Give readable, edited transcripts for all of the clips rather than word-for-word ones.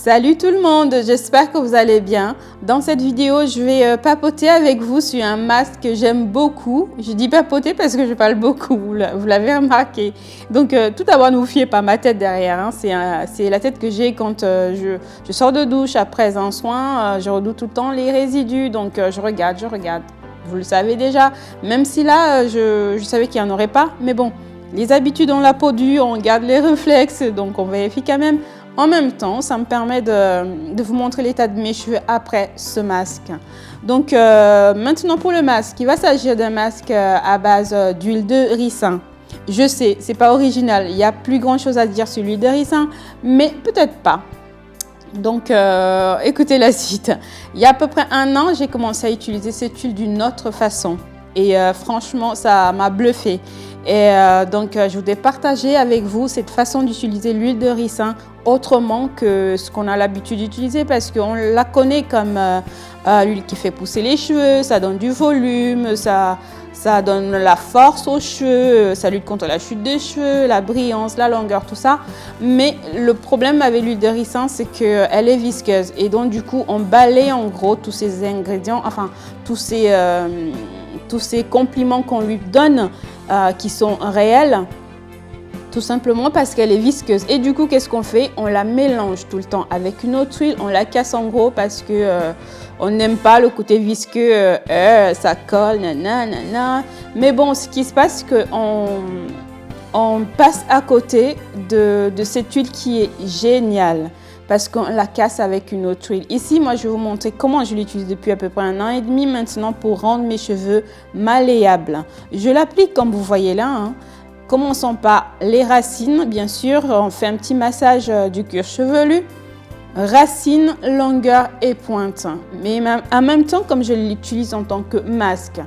Salut tout le monde, j'espère que vous allez bien. Dans cette vidéo, je vais papoter avec vous sur un masque que j'aime beaucoup. Je dis papoter parce que je parle beaucoup, vous l'avez remarqué. Donc tout d'abord, ne vous fiez pas à ma tête derrière. Hein. C'est la tête que j'ai quand je sors de douche après un soin. Je redoute tout le temps les résidus, donc je regarde. Vous le savez déjà, même si là, je savais qu'il n'y en aurait pas. Mais bon, les habitudes ont la peau dure, on garde les réflexes, donc on vérifie quand même. En même temps, ça me permet de vous montrer l'état de mes cheveux après ce masque. Donc maintenant pour le masque, il va s'agir d'un masque à base d'huile de ricin. Je sais, c'est pas original, il y a plus grand chose à dire sur l'huile de ricin, mais peut-être pas. Donc écoutez la suite. Il y a à peu près un an, j'ai commencé à utiliser cette huile d'une autre façon. Et franchement, ça m'a bluffé. Et donc, je voudrais partager avec vous cette façon d'utiliser l'huile de ricin autrement que ce qu'on a l'habitude d'utiliser parce qu'on la connaît comme l'huile qui fait pousser les cheveux, ça donne du volume, ça donne la force aux cheveux, ça lutte contre la chute des cheveux, la brillance, la longueur, tout ça. Mais le problème avec l'huile de ricin, c'est qu'elle est visqueuse. Et donc, du coup, on balaye en gros tous ces ingrédients, enfin, tous ces compliments qu'on lui donne qui sont réels, tout simplement parce qu'elle est visqueuse. Et du coup, qu'est-ce qu'on fait? On la mélange tout le temps avec une autre huile, on la casse en gros parce que on n'aime pas le côté visqueux, ça colle, nanana. Mais bon, ce qui se passe, c'est qu'on passe à côté de cette huile qui est géniale. Parce qu'on la casse avec une autre huile. Ici, moi, je vais vous montrer comment je l'utilise depuis à peu près 1 an et demi maintenant pour rendre mes cheveux malléables. Je l'applique comme vous voyez là. Hein. Commençons par les racines, bien sûr. On fait un petit massage du cuir chevelu. Racines, longueur et pointe. Mais en même temps, comme je l'utilise en tant que masque.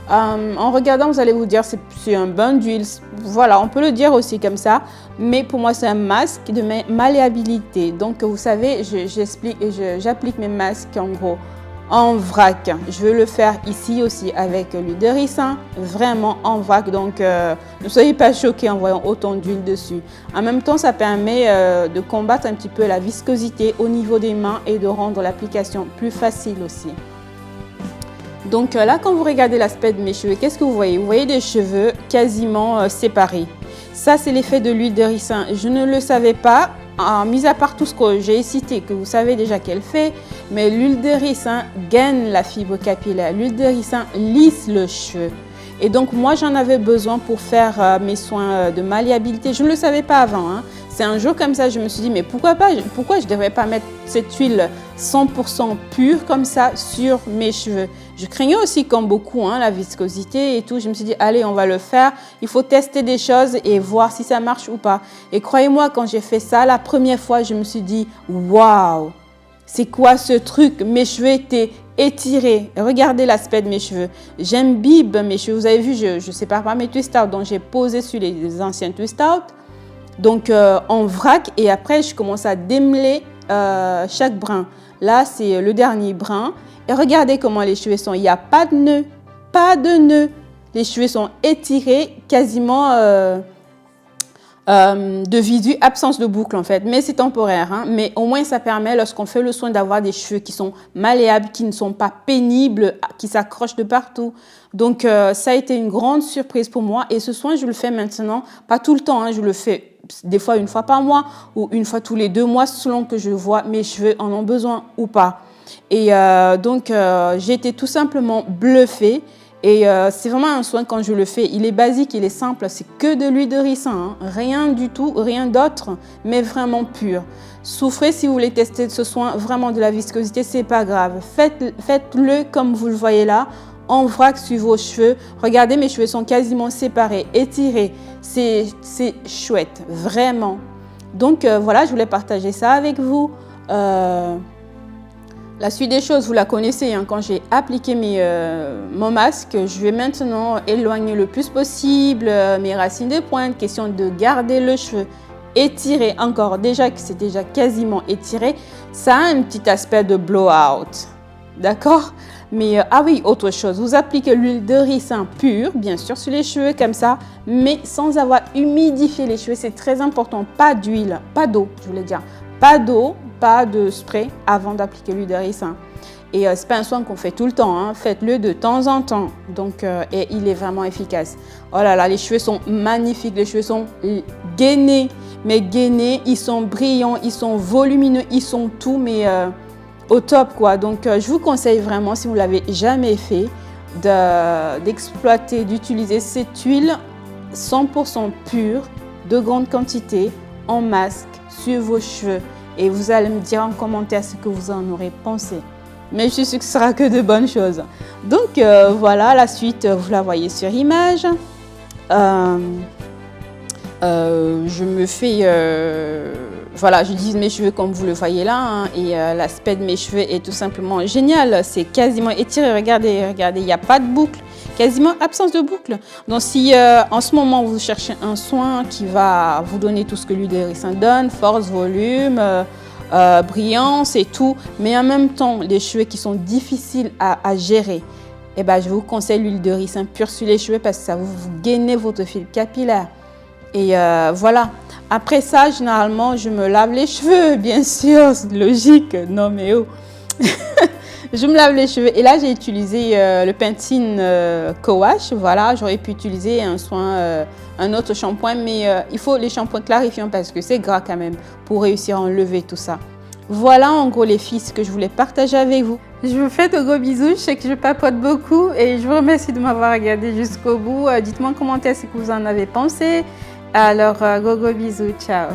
En regardant, vous allez vous dire c'est un bain d'huile. Voilà, on peut le dire aussi comme ça. Mais pour moi, c'est un masque de malléabilité. Donc, vous savez, j'applique mes masques en gros en vrac. Je vais le faire ici aussi avec l'huile de ricin, vraiment en vrac. Donc, ne soyez pas choqués en voyant autant d'huile dessus. En même temps, ça permet de combattre un petit peu la viscosité au niveau des mains et de rendre l'application plus facile aussi. Donc là, quand vous regardez l'aspect de mes cheveux, qu'est-ce que vous voyez? Vous voyez des cheveux quasiment séparés. Ça, c'est l'effet de l'huile de ricin. Je ne le savais pas, mis à part tout ce que j'ai cité, que vous savez déjà qu'elle fait, mais l'huile de ricin gaine la fibre capillaire. L'huile de ricin lisse le cheveu. Et donc, moi, j'en avais besoin pour faire mes soins de malléabilité. Je ne le savais pas avant. Hein. C'est un jour comme ça, je me suis dit, mais pourquoi je ne devrais pas mettre cette huile 100% pure comme ça sur mes cheveux? Je craignais aussi, comme beaucoup, hein, la viscosité et tout. Je me suis dit, allez, on va le faire. Il faut tester des choses et voir si ça marche ou pas. Et croyez-moi, quand j'ai fait ça, la première fois, je me suis dit, waouh, c'est quoi ce truc? Mes cheveux étaient étirés. Regardez l'aspect de mes cheveux. J'imbibe mes cheveux. Vous avez vu, je sépare pas mes twist out. Donc, j'ai posé sur les anciens twist out. Donc, en vrac. Et après, je commence à démêler chaque brin. Là, c'est le dernier brin. Et regardez comment les cheveux sont. Il n'y a pas de nœud. Pas de nœud. Les cheveux sont étirés, quasiment de visu, absence de boucle en fait. Mais c'est temporaire. Hein. Mais au moins, ça permet, lorsqu'on fait le soin, d'avoir des cheveux qui sont malléables, qui ne sont pas pénibles, qui s'accrochent de partout. Donc, ça a été une grande surprise pour moi. Et ce soin, je le fais maintenant. Pas tout le temps. Hein, je le fais des fois 1 fois par mois ou 1 fois tous les 2 mois selon que je vois mes cheveux en ont besoin ou pas. Et donc, j'ai été tout simplement bluffée. Et c'est vraiment un soin quand je le fais. Il est basique, il est simple. C'est que de l'huile de ricin. Hein. Rien du tout, rien d'autre, mais vraiment pur. Souffrez si vous voulez tester ce soin, vraiment de la viscosité, c'est pas grave. Faites-le comme vous le voyez là. En vrac sur vos cheveux. Regardez, mes cheveux sont quasiment séparés, étirés. C'est chouette, vraiment. Donc, voilà, je voulais partager ça avec vous. La suite des choses, vous la connaissez. Hein, quand j'ai appliqué mon masque, je vais maintenant éloigner le plus possible mes racines de pointe. Question de garder le cheveu étiré encore. Déjà que c'est déjà quasiment étiré, ça a un petit aspect de blowout. D'accord? Mais ah oui, autre chose, vous appliquez l'huile de ricin pure, bien sûr, sur les cheveux comme ça, mais sans avoir humidifié les cheveux. C'est très important, pas d'huile, pas d'eau, je voulais dire. Pas d'eau, pas de spray avant d'appliquer l'huile de ricin. Et c'est pas un soin qu'on fait tout le temps, hein. Faites-le de temps en temps. Donc, et il est vraiment efficace. Oh là là, les cheveux sont magnifiques, les cheveux sont gainés. Mais gainés, ils sont brillants, ils sont volumineux, ils sont tout, mais au top quoi. Donc, je vous conseille vraiment, si vous ne l'avez jamais fait, d'exploiter, d'utiliser cette huile 100% pure, de grande quantité, en masque, sur vos cheveux. Et vous allez me dire en commentaire ce que vous en aurez pensé. Mais je suis sûre que ce sera que de bonnes choses. Donc voilà, la suite, vous la voyez sur image. Je me fais, voilà, j'utilise mes cheveux comme vous le voyez là, hein, et l'aspect de mes cheveux est tout simplement génial. C'est quasiment étiré, regardez, regardez, il n'y a pas de boucle, quasiment absence de boucle. Donc si en ce moment vous cherchez un soin qui va vous donner tout ce que l'huile de ricin donne, force, volume, brillance et tout, mais en même temps les cheveux qui sont difficiles à gérer, eh ben, je vous conseille l'huile de ricin pure sur les cheveux parce que ça vous gaine votre fil capillaire. Et voilà, après ça généralement je me lave les cheveux, bien sûr, c'est logique, non mais oh. Je me lave les cheveux et là j'ai utilisé le Pantene Co-Wash. Voilà, j'aurais pu utiliser un soin, un autre shampoing, mais il faut les shampoings clarifiants parce que c'est gras quand même pour réussir à enlever tout ça. Voilà en gros les filles ce que je voulais partager avec vous. Je vous fais de gros bisous, je sais que je papote beaucoup et je vous remercie de m'avoir regardé jusqu'au bout. Dites-moi en commentaire ce que vous en avez pensé. Alors gros bisous, ciao.